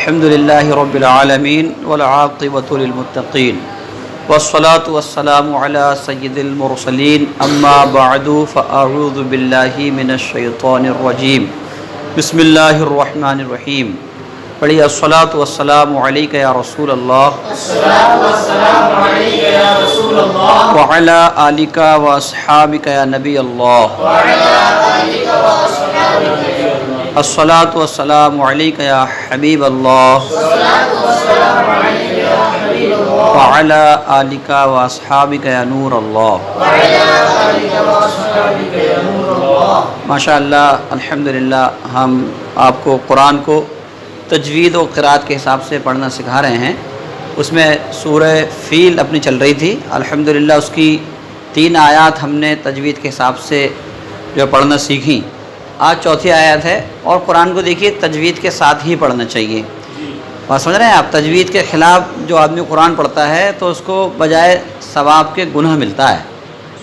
الحمد للہ رب العالمین والعاقبۃ للمتقین والصلاة والسلام علی سید المرسلین اما بعد فاعوذ باللہ من الشیطان الرجیم بسم اللہ الرحمن الرحیم. پڑھیے الصلاة والسلام علیک یا رسول اللہ وعلی آلک واصحابک یا نبی اللہ. الصلاة والسلام علیک یا حبیب اللہ وعلی آلک واصحابک یا نور اللہ. ماشاء اللہ الحمدللہ ہم آپ کو قرآن کو تجوید و قرأت کے حساب سے پڑھنا سکھا رہے ہیں. اس میں سورہ فیل اپنی چل رہی تھی. الحمدللہ اس کی 3 آیات ہم نے تجوید کے حساب سے جو پڑھنا سیکھی. آج چوتھی آیت ہے اور قرآن کو دیکھیے تجوید کے ساتھ ہی پڑھنا چاہیے. اور سمجھ رہے ہیں آپ, تجوید کے خلاف جو آدمی قرآن پڑھتا ہے تو اس کو بجائے ثواب کے گناہ ملتا ہے.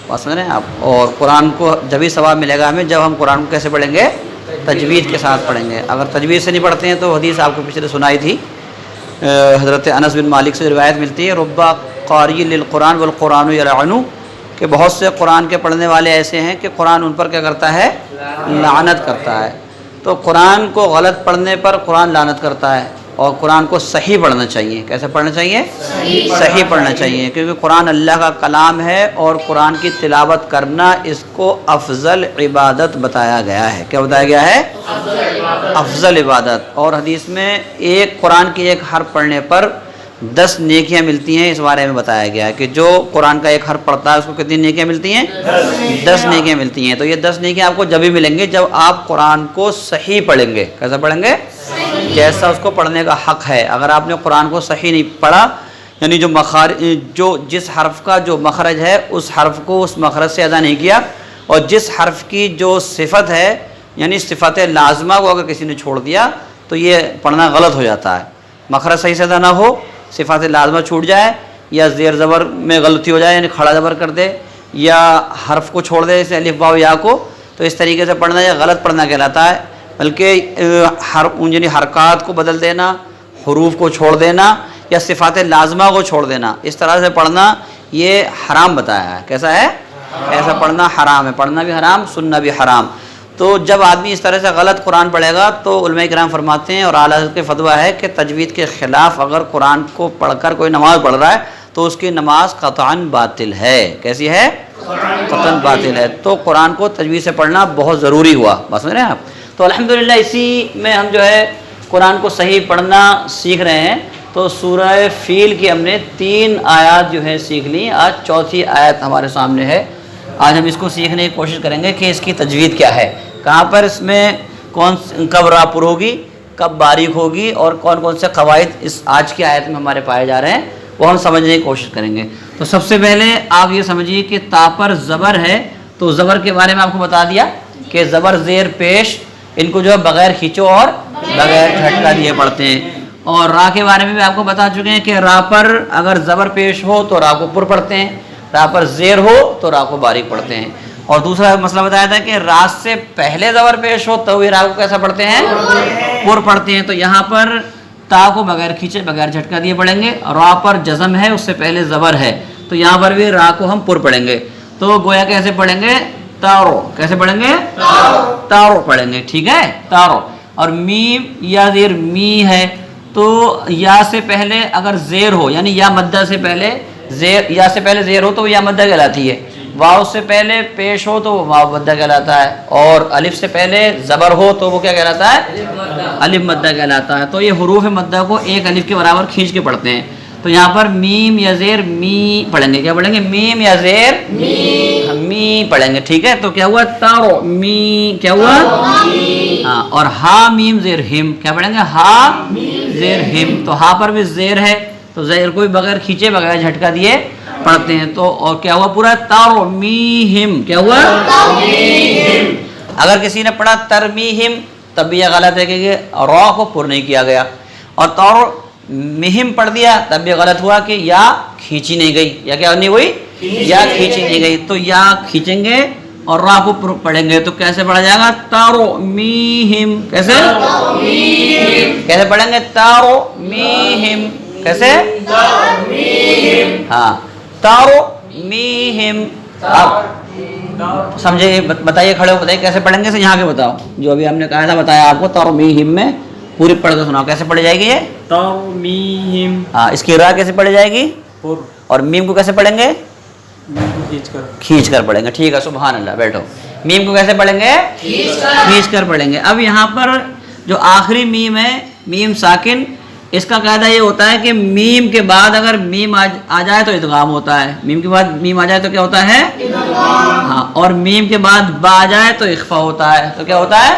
بات سمجھ رہے ہیں آپ. اور قرآن کو جبھی ثواب ملے گا ہمیں جب ہم قرآن کو کیسے پڑھیں گے, تجوید کے ساتھ پڑھیں گے. اگر تجوید سے نہیں پڑھتے ہیں تو حدیث آپ کو پچھلے سنائی تھی, حضرت انس بن مالک سے روایت ملتی ہے ربا قاری للقرآن والقرآن یلعنہ, کہ بہت سے قرآن کے پڑھنے والے ایسے ہیں کہ قرآن ان پر کیا کرتا ہے, لعنت کرتا ہے. تو قرآن کو غلط پڑھنے پر قرآن لعنت کرتا ہے اور قرآن کو صحیح پڑھنا چاہیے. کیسے پڑھنا چاہیے, صحیح پڑھنا چاہیے, کیونکہ قرآن اللہ کا کلام ہے اور قرآن کی تلاوت کرنا اس کو افضل عبادت بتایا گیا ہے. کیا بتایا گیا ہے, افضل عبادت. اور حدیث میں ایک قرآن کی ایک حرف پڑھنے پر 10 نیکیاں ملتی ہیں. اس بارے میں بتایا گیا ہے کہ جو قرآن کا ایک حرف پڑھتا ہے اس کو کتنی نیکیاں ملتی ہیں, 10 نیکیاں ملتی ہیں. تو یہ 10 نیکیاں آپ کو جب بھی ملیں گے جب آپ قرآن کو صحیح پڑھیں گے. کیسا پڑھیں گے, جیسا اس کو پڑھنے کا حق ہے. اگر آپ نے قرآن کو صحیح نہیں پڑھا, یعنی جس حرف کا جو مخرج ہے اس حرف کو اس مخرج سے ادا نہیں کیا, اور جس حرف کی جو صفت ہے یعنی صفت لازمہ کو اگر کسی نے چھوڑ دیا تو یہ پڑھنا غلط ہو جاتا ہے. مخرج صحیح سے ادا نہ ہو, صفات لازمہ چھوٹ جائے, یا زیر زبر میں غلطی ہو جائے یعنی کھڑا زبر کر دے, یا حرف کو چھوڑ دے جیسے الف واو یا کو, تو اس طریقے سے پڑھنا یہ غلط پڑھنا کہلاتا ہے. بلکہ یعنی حرکات کو بدل دینا, حروف کو چھوڑ دینا, یا صفات لازمہ کو چھوڑ دینا, اس طرح سے پڑھنا یہ حرام بتایا ہے. کیسا ہے, ایسا پڑھنا حرام ہے. پڑھنا بھی حرام, سننا بھی حرام. تو جب آدمی اس طرح سے غلط قرآن پڑھے گا تو علماء کرام فرماتے ہیں اور اعلیٰ حضرت کے فتویٰ ہے کہ تجوید کے خلاف اگر قرآن کو پڑھ کر کوئی نماز پڑھ رہا ہے تو اس کی نماز قطعاً باطل ہے. کیسی ہے, قطعاً باطل ہے. تو قرآن کو تجوید سے پڑھنا بہت ضروری ہوا. بات سمجھ رہے ہیں آپ. تو الحمدللہ اسی میں ہم جو ہے قرآن کو صحیح پڑھنا سیکھ رہے ہیں. تو سورہ فیل کی ہم نے 3 آیات جو ہے سیکھ لی. آج چوتھی آیت ہمارے سامنے ہے. آج ہم اس کو سیکھنے کی کوشش کریں گے کہ اس کی تجوید کیا ہے, کہاں پر اس میں کب را پر ہوگی, کب باریک ہوگی, اور کون کون سے قواعد اس آج کی آیت میں ہمارے پائے جا رہے ہیں وہ ہم سمجھنے کی کوشش کریں گے. تو سب سے پہلے آپ یہ سمجھیے کہ تا پر زبر ہے, تو زبر کے بارے میں آپ کو بتا دیا کہ زبر زیر پیش ان کو جو ہے بغیر کھینچو اور بغیر جھٹکا دیے پڑھتے ہیں. اور را کے بارے میں بھی آپ کو بتا چکے ہیں کہ را پر اگر زبر پیش ہو تو را کو پر پڑھتے ہیں, را پر زیر ہو تو را کو باریک پڑھتے ہیں. اور دوسرا مسئلہ بتایا تھا کہ را سے پہلے زبر پیش ہو تو را کو کیسا پڑھتے ہیں, پر پڑھتے ہیں. تو یہاں پر تا کو بغیر کھینچے بغیر جھٹکا دیے پڑھیں گے. را پر جزم ہے, اس سے پہلے زبر ہے, تو یہاں پر بھی را کو ہم پر پڑھیں گے. تو گویا کیسے پڑھیں گے, تارو. کیسے پڑھیں گے, تارو پڑھیں گے. ٹھیک ہے, تارو. اور میم یا زیر می ہے, تو یا سے پہلے اگر زیر ہو یعنی یا مدہ سے پہلے زیر, یا سے پہلے زیر ہو تو یا مدہ کہلاتی ہے. واو سے پہلے پیش ہو تو واو مدہ کہلاتا ہے, اور الف سے پہلے زبر ہو تو وہ کیا کہلاتا ہے, الف مدہ کہلاتا ہے. تو یہ حروف مدہ کو ایک الف کے برابر کھینچ کے پڑھتے ہیں. تو یہاں پر میم یا زیر می پڑھیں گے. کیا پڑھیں گے, میم یا زیر می پڑھیں گے. ٹھیک ہے, تو کیا ہوا, تارو می. کیا ہوا, ہاں. اور ہا میم زیر ہم. کیا پڑھیں گے, ہا زیر ہم. تو ہا پر بھی زیر ہے, تو زیر کو بھی بغیر کھینچے بغیر جھٹکا دیے پڑھتے ہیں. تو اور کیا ہوا پورا, تارو میہم. کیا ہوا, اگر کسی نے پڑھا ترمیہم تب بھی یہ غلط ہے کہ را کو پر نہیں کیا گیا, اور تارو مہم پڑھ دیا تب بھی غلط ہوا کہ یا کھینچی نہیں گئی, یا کیا نہیں ہوئی, یا کھینچی نہیں گئی. تو یا کھینچیں گے اور را کو پڑھیںگے تو کیسے پڑھا جائے گا؟ ترمیہم. کیسے کیسے پڑھیں گے؟ ترمیہم. کیسے؟ ہاں ترمیہم. اب سمجھے؟ بتائیے، کھڑے ہو بتائیے کیسے پڑھیں گے. یہاں کے بتاؤ جو ابھی ہم نے کہا تھا، بتایا آپ کو. ترمیہم میں پوری پڑھ کے سناؤ. کیسے پڑھی جائے گی یہ؟ ترمیہم. ہاں اس کی را کیسے پڑھی جائے گی؟ اور میم کو کیسے پڑھیں گے؟ کھینچ کر پڑھیں گے. ٹھیک ہے، سبحان اللہ. بیٹھو. میم کو کیسے پڑھیں گے؟ کھینچ کر پڑھیں گے. اب یہاں پر جو آخری میم ہے، میم ساکن، اس کا قاعدہ یہ ہوتا ہے کہ میم کے بعد اگر میم آ جائے تو ادغام ہوتا ہے. میم کے بعد میم آ جائے تو کیا ہوتا ہے؟ ہاں. اور میم کے بعد با آ جائے تو اخفا ہوتا ہے. تو کیا ہوتا ہے؟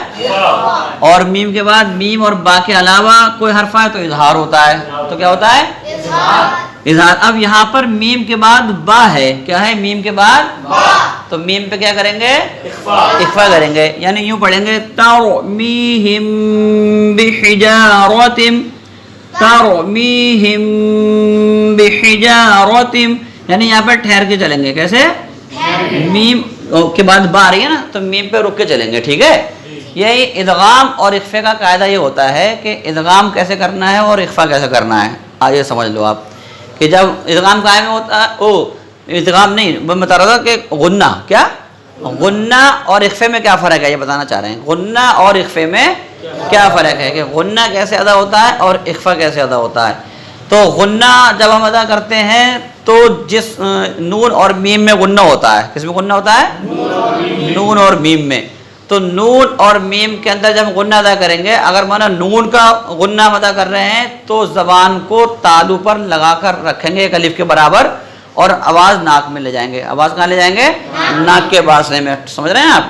اور میم کے بعد میم اور با کے علاوہ کوئی حرف آئے تو اظہار ہوتا ہے. تو کیا ہوتا ہے؟ اظہار. اب یہاں پر میم کے بعد با ہے. کیا ہے میم کے بعد؟ تو میم پہ کیا کریں گے؟ اخفا کریں گے. یعنی یوں پڑھیں گے ترمیہم بحجارۃ، ترمیہم بحجارۃ. یعنی یہاں پہ ٹھہر کے چلیں گے. کیسے؟ میم کے بعد با آ رہی ہے نا، تو میم پہ رک کے چلیں گے. ٹھیک ہے. یہی ادغام اور اخفے کا قاعدہ یہ ہوتا ہے کہ ادغام کیسے کرنا ہے اور اخفا کیسے کرنا ہے. آئیے سمجھ لو آپ کہ جب ادغام قائم ہوتا ہے، ادغام نہیں، میں بتا رہا تھا کہ غنہ، کیا غنہ اور اخفے میں کیا فرق ہے یہ بتانا چاہ رہے ہیں. غنہ اور اخفے میں کیا فرق ہے، کہ غنہ کیسے ادا ہوتا ہے اور اخفا کیسے ادا ہوتا ہے. تو غنہ جب ہم ادا کرتے ہیں تو جس نون اور میم میں غنہ ہوتا ہے. کس میں غنہ ہوتا ہے؟ نون اور میم میں. تو نون اور میم کے اندر جب غنہ ادا کریں گے، اگر مانا نون کا غنہ ہم ادا کر رہے ہیں تو زبان کو تالو پر لگا کر رکھیں گے ایک الف کے برابر، اور آواز ناک میں لے جائیں گے. آواز کہاں لے جائیں گے؟ ناک کے باسنے میں. سمجھ رہے ہیں آپ؟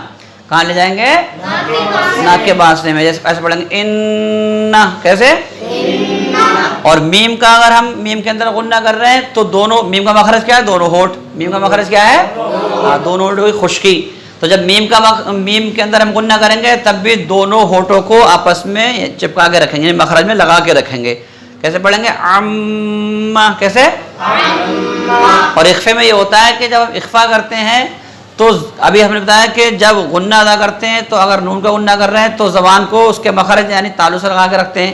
کہاں لے جائیں گے؟ ناک کے باسنے میں. جیسے ایسے پڑھیں گے ان. کیسے؟ اور میم کا اگر ہم میم کے اندر غنہ کر رہے ہیں تو دونوں میم کا مخرج کیا ہے؟ دونوں ہونٹ. میم کا مخرج کیا ہے؟ دونوں ہونٹ کی خشکی. تو جب میم کے اندر ہم غنہ کریں گے تب بھی دونوں ہونٹوں کو آپس میں چپکا کے رکھیں گے، مخرج میں لگا کے رکھیں گے. کیسے پڑھیں گے؟ عما. کیسے؟ اور اخفے میں یہ ہوتا ہے کہ جب ہم اخفا کرتے ہیں تو ابھی ہم نے بتایا کہ جب غنہ ادا کرتے ہیں تو اگر نون کا غنہ کر رہے ہیں تو زبان کو اس کے مخرج یعنی تالو سے لگا کے رکھتے ہیں.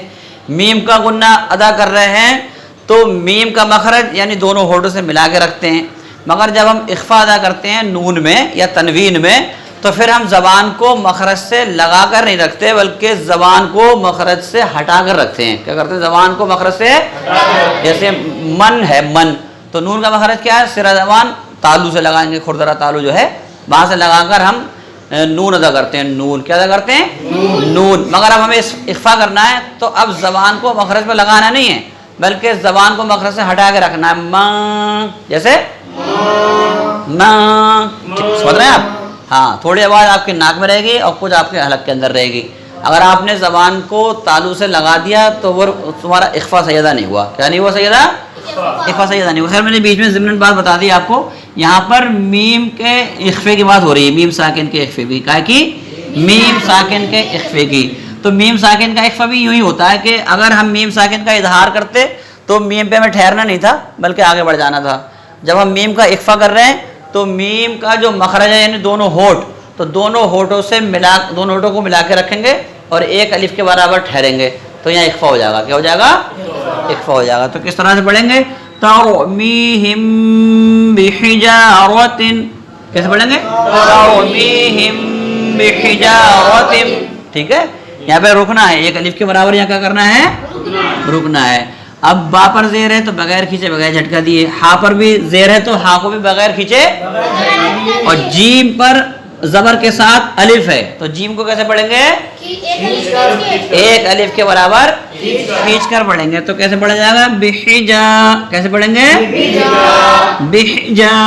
میم کا غنہ ادا کر رہے ہیں تو میم کا مخرج یعنی دونوں ہونٹوں سے ملا کے رکھتے ہیں. مگر جب ہم اخفا ادا کرتے ہیں نون میں یا تنوین میں تو پھر ہم زبان کو مخرج سے لگا کر نہیں رکھتے بلکہ زبان کو مخرج سے ہٹا کر رکھتے ہیں. کیا کرتے ہیں؟ زبان کو مخرج سے، جیسے من ہے، من، تو نون کا مخرج کیا ہے؟ سرا زبان تالو سے لگائیں گے، کھردرا تالو جو ہے وہاں سے لگا کر ہم نون ادا کرتے ہیں. نون کیا ادا کرتے ہیں؟ نون. مگر اب ہمیں اخفا کرنا ہے تو اب زبان کو مخرج میں لگانا نہیں ہے بلکہ زبان کو مخرج سے ہٹا کے رکھنا ہے. ماں. جیسے ماں. سمجھ رہے ہیں آپ؟ ہاں. تھوڑی آواز آپ کے ناک میں رہے گی اور کچھ آپ کے حلق کے اندر رہے گی. اگر آپ نے زبان کو تالو سے لگا دیا تو وہ تمہارا اخفا سیدہ نہیں ہوا. کیا نہیں ہوا سیدہ؟ اخفا سیدہ نہیں ہوا. خیر میں نے بیچ میں ضمن بات بتا دی آپ کو. یہاں پر میم کے اخفے کی بات ہو رہی ہے، میم ساکن کے اخفے کی. کیا کی؟ میم ساکن کے اخفے کی. تو میم ساکن کا اخفا بھی یوں ہی ہوتا ہے کہ اگر ہم میم ساکن کا اظہار کرتے تو میم پہ ہمیں ٹھہرنا نہیں تھا بلکہ آگے بڑھ جانا تھا. جب ہم میم کا اخفا کر رہے ہیں تو میم کا جو مخرج ہے یعنی دونوں ہونٹ، تو دونوں ہونٹوں سے دونوں ہونٹوں کو ملا کے رکھیں گے اور ایک الف کے برابر ٹھہریں گے تو یہاں اخفا ہو جائے گا. کیا ہو جائے گا؟ اخفا ہو جائے گا. تو کس طرح سے پڑھیں گے؟ ترمیہم بحجارۃ. کیسے پڑھیں گے؟ ترمیہم بحجارۃ. ٹھیک ہے. یہاں پہ رکنا ہے، ایک الف کے برابر یہاں کیا کرنا ہے؟ رکنا ہے. اب با پر زیر ہے تو بغیر کھینچے بغیر جھٹکا دیے. ہا پر بھی زیر ہے تو ہا کو بھی بغیر کھینچے. اور جیم پر زبر کے ساتھ الف ہے تو جیم کو کیسے پڑھیں گے؟ ایک الف کے برابر کھینچ کر پڑھیں گے. تو کیسے پڑھا جائے گا؟ بحجا. کیسے پڑھیں گے؟ بحجا.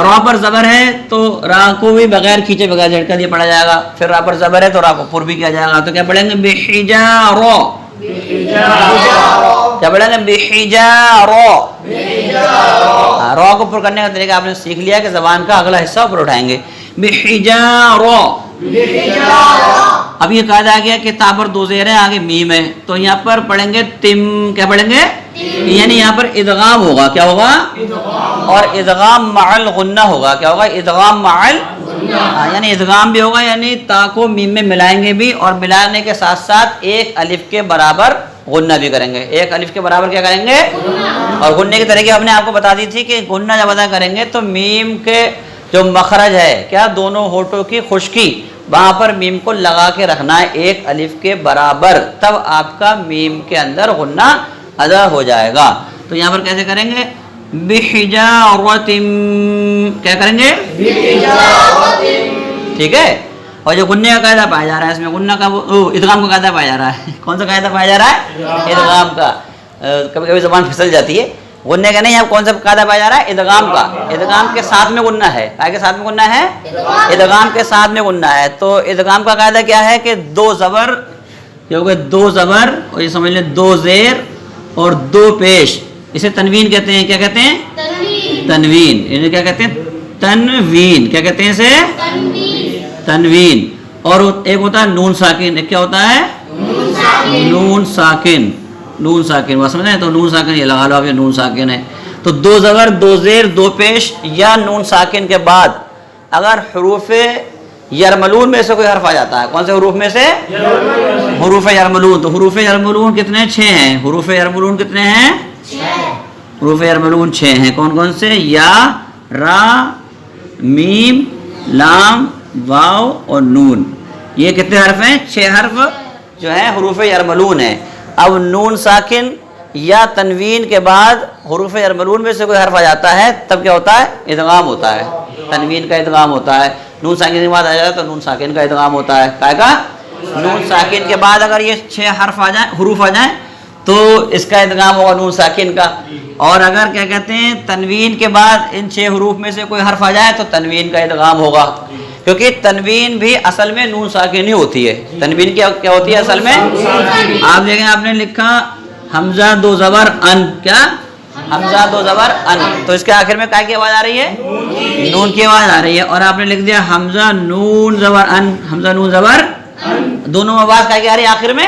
را پر زبر ہے تو را کو بھی بغیر کھینچے بغیر جھٹکا دیے پڑھا جائے گا. پھر را پر زبر ہے تو را کو پر بھی کیا جائے گا. تو کیا پڑھیں گے؟ بحجارو. کیا پڑھیں گے؟ بحجارو. را کو پر کرنے کا طریقہ آپ نے سیکھ لیا کہ زبان کا اگلا حصہ اوپر اٹھائیں گے. بحجارو. اب یہ قاعدہ آ گیا کہ تا پر دو زیر ہے، آگے میم ہے تو یہاں پر پڑھیں گے تم. کیا پڑھیں گے؟ یعنی یہاں پر ادغام ہوگا، کیا ہوگا؟ اور ادغام معل غنہ ہوگا، کیا ہوگا؟ ادغام معل، یعنی ادغام بھی ہوگا، یعنی تا کو میم میں ملائیں گے بھی، اور ملانے کے ساتھ ساتھ ایک الف کے برابر غنہ بھی کریں گے، ایک الف کے برابر کیا کریں گے؟ اور غننے کی طریقے ہم نے آپ کو بتا دی تھی کہ غنہ جب ادا کریں گے تو میم کے جو مخرج ہے، کیا دونوں ہونٹوں کی خشکی، وہاں پر میم کو لگا کے رکھنا ہے ایک الف کے برابر، تب آپ کا میم کے اندر غنہ ادا ہو جائے گا۔ تو یہاں پر کیسے کریں گے؟ بحجارۃ، کیا کریں گے؟ ٹھیک ہے۔ اور جو غننے کا قاعدہ پایا جا رہا ہے اس میں غنہ کا ادغام کا قاعدہ پایا جا رہا ہے، کون سا قاعدہ پایا جا رہا ہے؟ ادغام کا۔ کبھی کبھی زبان پھسل جاتی ہے، غننے کا نہیں، اب کون سا قاعدہ پایا جا رہا ہے؟ ادغام کا۔ ادغام کے ساتھ میں غنہ ہے، کیا کے ساتھ میں غنہ ہے؟ ادغام کے ساتھ میں غنہ ہے۔ تو ادغام کا قاعدہ کیا ہے کہ دو زبر، کیا ہوگا؟ دو زبر، اور یہ سمجھ لیں دو زیر اور دو پیش، اسے تنوین کہتے ہیں۔ کیا کہتے ہیں؟ تنوین۔ انہیں کیا کہتے ہیں؟ تنوین۔ کیا کہتے ہیں اسے؟ تنوین۔ اور ایک ہوتا ہے نون ساکن، ایک کیا ہوتا ہے؟ نون ساکن۔ نون ساکن وہ سمجھ رہے ہیں؟ تو نون ساکن یہ لگا لو آپ، یہ نون ساکن ہے۔ تو دو زبر، دو زیر، دو پیش یا نون ساکن کے بعد اگر حروف یرملون میں سے کوئی حرف آ جاتا ہے، کون سے حروف میں سے؟ حروف یرملون۔ تو حروف یرملون کتنے؟ 6 ہیں۔ حروف یرملون کتنے ہیں؟ حروف یرملون 6 ہیں۔ کون کون سے؟ یا، را، میم، لام، واو اور نون۔ یہ کتنے حرف ہیں؟ 6 حرف جو ہیں حروف یرملون ہیں۔ اب نون ساکن یا تنوین کے بعد حروف یرملون میں سے کوئی حرف آ جاتا ہے، تب کیا ہوتا ہے؟ ادغام ہوتا ہے، تنوین کا ادغام ہوتا ہے۔ نون ساکن کے بعد آ جائے تو نون ساکن کا ادغام ہوتا ہے۔ کیا کا؟ نون ساکن کے بعد اگر یہ 6 حرف آ جائیں، حروف آ جائیں، تو اس کا ادغام ہوگا نون ساکن کا۔ اور اگر کیا کہتے ہیں تنوین کے بعد ان 6 حروف میں سے کوئی حرف آ جائے تو تنوین کا ادغام ہوگا، کیونکہ تنوین بھی اصل میں نون ساکن ہی ہوتی ہے۔ تنوین کیا ہوتی ہے اصل میں؟ آپ دیکھیں، آپ نے لکھا حمزہ دو زبر ان، کیا؟ حمزہ دو زبر ان، تو اس کے آخر میں کیا کی آواز آ رہی ہے؟ نون کی آواز آ رہی ہے۔ اور آپ نے لکھ دیا حمزہ نون زبر ان، حمزہ نون زبر، دونوں آواز کیا آ رہی ہے آخر میں؟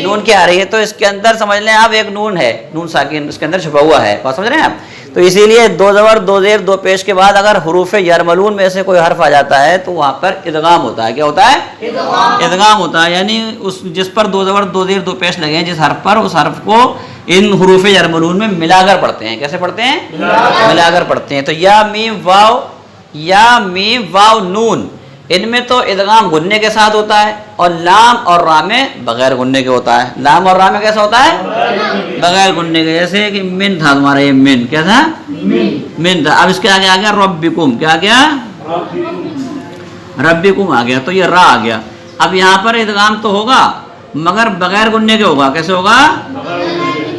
نون کی آ رہی ہے۔ تو اس کے اندر سمجھ لیں آپ ایک نون ہے، نون ساکن اس کے اندر چھپا ہوا ہے، بات سمجھ رہے ہیں آپ؟ تو اسی لیے دو زبر، دو زیر، دو پیش کے بعد اگر حروف یرملون میں سے کوئی حرف آ جاتا ہے تو وہاں پر ادغام ہوتا ہے۔ کیا ہوتا ہے؟ ادغام ہوتا ہے، یعنی جس پر دو زبر، دو زیر، دو پیش لگے ہیں جس حرف پر، اس حرف کو ان حروف یرملون میں ملا کر پڑھتے ہیں۔ کیسے پڑھتے ہیں؟ ملا کر پڑھتے ہیں۔ تو یا میم واو، یا میم واو نون، ان میں تو ادغام غننے کے ساتھ ہوتا ہے، اور لام اور را میں بغیر غننے کے ہوتا ہے۔ لام اور را میں کیسا ہوتا ہے؟ بغیر غننے کے۔ جیسے کہ من تھا تمہارا، یہ من کیا تھا؟ من تھا۔ اب اس کے آگے آ گیا ربکم، کیا گیا؟ ربکم آ گیا، تو یہ را آ گیا۔ اب یہاں پر ادغام تو ہوگا مگر بغیر غننے کے ہوگا۔ کیسے ہوگا؟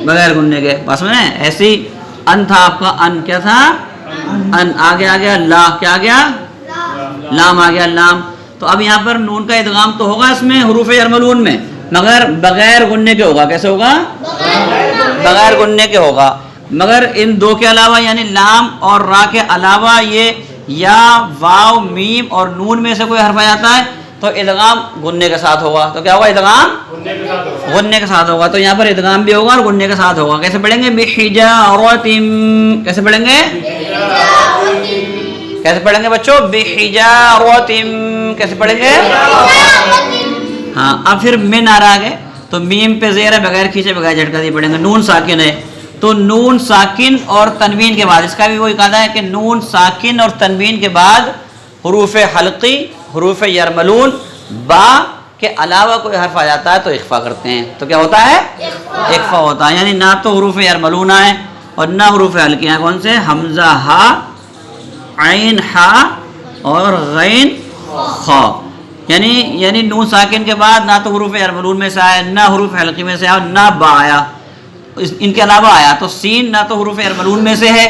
بغیر غننے کے۔ بس میں ایسی ان تھا آپ کا، ان کیا تھا؟ ان۔ آگے آ گیا لا، کیا آ گیا؟ لام آ گیا، لام۔ تو اب یہاں پر نون کا ادغام تو ہوگا اس میں حروف یرملون میں، مگر بغیر غننے کے ہوگا۔ کیسے ہوگا؟ بغیر غننے کے ہوگا۔ مگر ان دو کے علاوہ، یعنی لام اور را کے علاوہ، یہ یا، واو، میم اور نون میں سے کوئی حرف آ جاتا ہے تو ادغام غننے کے ساتھ ہوگا۔ تو کیا ہوگا؟ ادغام غننے کے ساتھ ہوگا۔ تو یہاں پر ادغام بھی ہوگا اور غننے کے ساتھ ہوگا۔ کیسے پڑھیں گے؟ بحجارۃ، کیسے پڑھیں گے؟ کیسے پڑھیں گے بچوں؟ بحجارۃ، کیسے پڑھیں گے؟ ہاں۔ اب پھر من آ رہا ہے تو میم پہ زیر ہے، بغیر کھینچے بغیر جھٹکا دیے پڑھیں گے۔ نون ساکن ہے تو نون ساکن اور تنوین کے بعد، اس کا بھی وہی قاعدہ ہے کہ نون ساکن اور تنوین کے بعد حروف حلقی، حروف یرملون، با کے علاوہ کوئی حرف آ جاتا ہے تو اخفا کرتے ہیں۔ تو کیا ہوتا ہے؟ اخفا ہوتا ہے، یعنی نہ تو حروف یرملون آئے اور نہ حروف حلقی آئے۔ کون سے؟ حمزہ ہا، عین ہا اور غین خا، یعنی نون ساکن کے بعد نہ تو حروف یرملون میں سے آیا، نہ حروف حلقی میں سے آیا، نہ با آیا۔ ان کے علاوہ آیا تو سین نہ تو حروف یرملون میں سے ہے،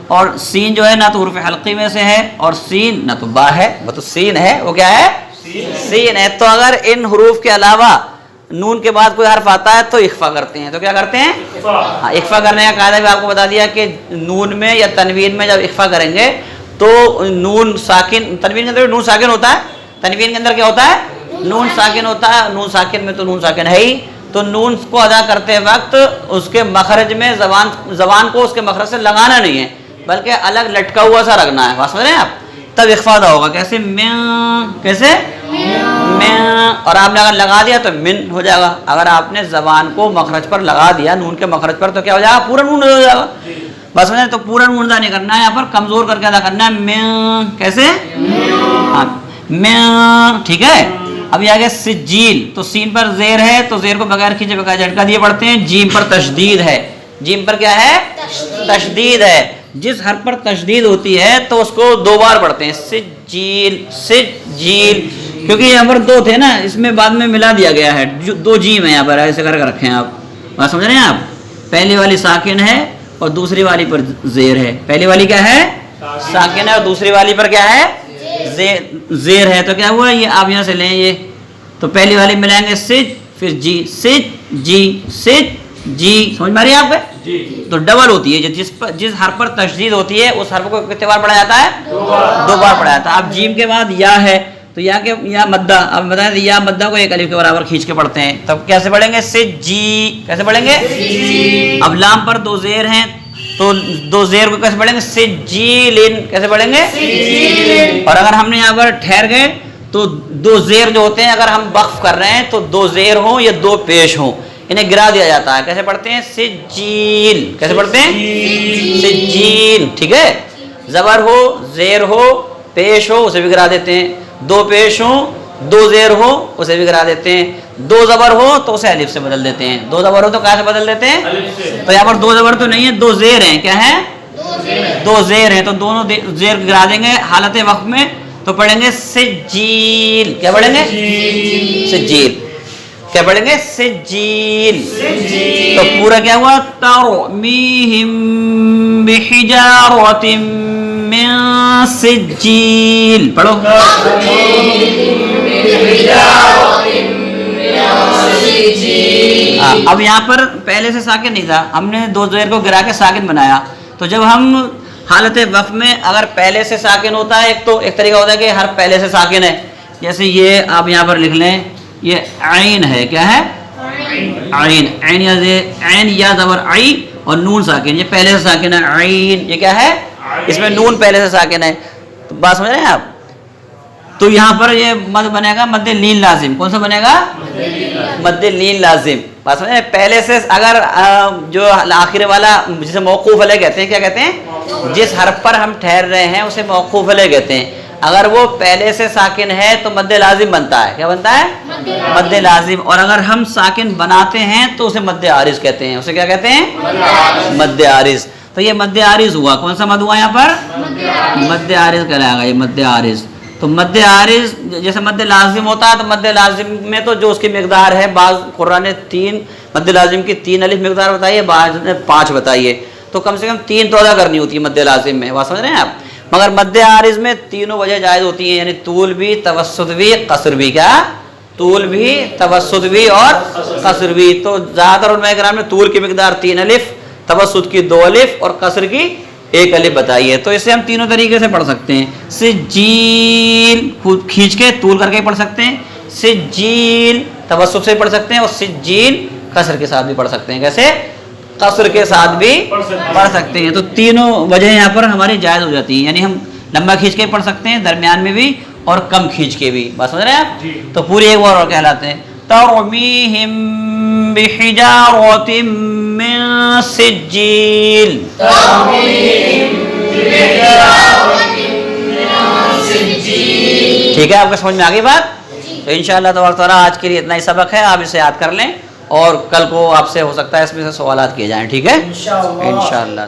اور سین جو ہے نہ تو حروف حلقی میں سے ہے، اور سین نہ تو با ہے، وہ تو سین ہے، وہ کیا ہے؟ سین ہے۔ تو اگر ان حروف کے علاوہ نون کے بعد کوئی حرف آتا ہے تو اخفا کرتے ہیں۔ تو کیا کرتے ہیں؟ ہاں، اخفا کرنے کا قاعدہ بھی آپ کو بتا دیا کہ نون میں یا تنوین میں جب اخفا کریں گے تو نون ساکن، تنوین کے اندر نون ساکن ہوتا ہے، تنوین کے اندر کیا ہوتا ہے؟ نون ساکن ہوتا ہے۔ نون ساکن میں تو نون ساکن ہے ہی، تو نون کو ادا کرتے وقت اس کے مخرج میں زبان کو اس کے مخرج سے لگانا نہیں ہے، بلکہ الگ لٹکا ہوا سا رکھنا ہے. بات سمجھ رہے ہیں آپ؟ تب اخفاء ادا ہوگا. کیسے؟ کیسے؟ اور آپ نے اگر لگا دیا تو من ہو جائے گا. اگر آپ نے زبان کو مخرج پر لگا دیا، نون کے مخرج پر، تو کیا ہو جائے گا؟ پورا نون ہو جائے گا. بس سمجھ رہے؟ تو پورا نون ادا نہیں کرنا ہے، یہاں پر کمزور کر کے ادا کرنا ہے. کیسے؟ ٹھیک ہے. اب یہ آگے سجیل، تو سین پر زیر ہے تو زیر کو بغیر کھینچے بغیر جھٹکا دیے پڑھتے ہیں. جیم پر تشدید ہے. جیم پر کیا ہے؟ تشدید ہے. جس حرف پر تشدید ہوتی ہے تو اس کو 2 بار پڑھتے ہیں. سجیل، سجیل، کیونکہ یہاں پر 2 تھے نا، اس میں بعد میں ملا دیا گیا ہے. 2 جیم ہیں یہاں پر، ایسے کر کے رکھے ہیں آپ. بات سمجھ رہے ہیں آپ؟ پہلی والی ساکن ہے اور دوسری والی پر زیر ہے. پہلی والی کیا ہے؟ ساکن ہے، اور دوسری والی پر کیا ہے؟ زیر ہے. تو کیا ہوا؟ یہ آپ یہاں سے لیں، یہ تو پہلی والی ملائیں گے سج، پھر جی، سج جی، سج جی. سمجھ میں آ رہی ہے آپ پہ؟ تو ڈبل ہوتی ہے. جس حرف پر تشدید ہوتی ہے اس حرف کو کتنے بار پڑھا جاتا ہے؟ 2 بار پڑھا جاتا ہے. اب جیم کے بعد یا ہے تو یا کے یا مدہ، اب بتائیں یا مدہ کو 1 الف کے برابر کھینچ کے پڑھتے ہیں. تب کیسے پڑھیں گے؟ سج جی. کیسے پڑھیں گے؟ اب لام پر 2 زیر ہیں تو 2 زیر کو کیسے پڑھیں گے؟ سجیلن. کیسے پڑھیں گے؟ اور اگر ہم نے یہاں پر ٹھہر گئے تو 2 زیر جو ہوتے ہیں، اگر ہم وقف کر رہے ہیں تو 2 زیر ہوں یا 2 پیش ہوں، انہیں گرا دیا جاتا ہے. کیسے پڑھتے ہیں؟ سجیل. کیسے پڑھتے ہیں؟ سجیل. ٹھیک ہے. زبر ہو، زیر ہو، پیش ہو، اسے بھی گرا دیتے ہیں. 2 پیش ہوں، 2 زیر ہو، اسے بھی گرا دیتے ہیں. 2 زبر ہو تو اسے الف سے بدل دیتے ہیں. 2 زبر ہو تو کیا سے بدل دیتے ہیں؟ تو یہاں پر 2 زبر تو نہیں ہے، 2 زیر ہیں. کیا ہے؟ 2 زیر ہیں. تو دونوں زیر گرا دیں گے حالت وقف میں، تو پڑھیں گے سجیل. کیا پڑھیں گے؟ سجیل. کیا پڑھیں گے؟ سجیل. تو پورا کیا ہوا؟ ترمیہم بحجارۃ من سجیل. پڑھو. اب یہاں پر پہلے سے ساکن نہیں تھا، ہم نے 2 زیر کو گرا کے ساکن بنایا. تو جب ہم حالت وقف میں اگر پہلے سے ساکن ہوتا ہے، ایک طریقہ ہوتا ہے کہ ہر پہلے سے ساکن ہے. جیسے یہ آپ یہاں پر لکھ لیں، یہ عین ہے. کیا ہے؟ عین. عین یا زبر عی اور نون ساکن، یہ پہلے سے ساکن ہے. عین یہ کیا ہے؟ اس میں نون پہلے سے ساکن ہے. تو بات سمجھ رہے ہیں آپ؟ تو یہاں پر یہ مد بنے گا مد لین لازم. کون سا بنے گا؟ مد لین لازم. بات سمجھ رہے ہیں؟ پہلے سے اگر جو آخر والا جسے موقوف علیہ کہتے ہیں، کیا کہتے ہیں؟ جس حرف پر ہم ٹھہر رہے ہیں اسے موقوف علیہ کہتے ہیں. اگر وہ پہلے سے ساکن ہے تو مد لازم بنتا ہے. کیا بنتا ہے؟ مد لازم. اور اگر ہم ساکن بناتے ہیں تو اسے مد عارض کہتے ہیں. اسے کیا کہتے ہیں؟ مد عارض. تو یہ مد عارض ہوا. کون سا مد ہوا یہاں پر؟ مد عارض کہلائے گا یہ مد عارض. تو مد عارض جیسے مد لازم ہوتا ہے، تو مد لازم میں تو جو اس کی مقدار ہے، بعض قرآن نے 3 مد لازم کی 3 الف مقدار بتائی ہے، بعض نے 5 بتائی ہے. تو کم سے کم 3 تو ادا کرنی ہوتی ہے مد لازم میں. بات سمجھ رہے ہیں آپ؟ مگر مد عارض میں تینوں وجہ جائز ہوتی ہیں، یعنی طول بھی، توسط بھی، قصر بھی. کیا؟ طول بھی، توسط بھی اور قصر بھی. تو زیادہ تر علماء کرام نے طول کی مقدار 3 الف، توسط کی 2 الف اور قصر کی 1 الف بتائی ہے. تو اسے ہم تینوں طریقے سے پڑھ سکتے ہیں. سجیل کھینچ کے طول کر کے پڑھ سکتے ہیں، سجیل توسط سے پڑھ سکتے ہیں، اور سجیل قصر کے ساتھ بھی پڑھ سکتے ہیں. کیسے؟ قصر کے ساتھ بھی پڑھ سکتے ہیں. تو تینوں وجہ یہاں پر ہماری جائز ہو جاتی ہیں، یعنی ہم لمبا کھینچ کے پڑھ سکتے ہیں، درمیان میں بھی، اور کم کھینچ کے بھی. بات سمجھ رہے ہیں آپ؟ تو پوری ایک بار اور کہلاتے ہیں. ترمیہم بحجارۃ من سجیل. ٹھیک ہے، آپ کو سمجھ میں آ گئی بات؟ تو انشاءاللہ تبارک تعالیٰ آج کے لیے اتنا ہی سبق ہے. آپ اسے یاد کر لیں اور کل کو آپ سے ہو سکتا ہے اس میں سے سوالات کیے جائیں. ٹھیک ہے؟ انشاءاللہ.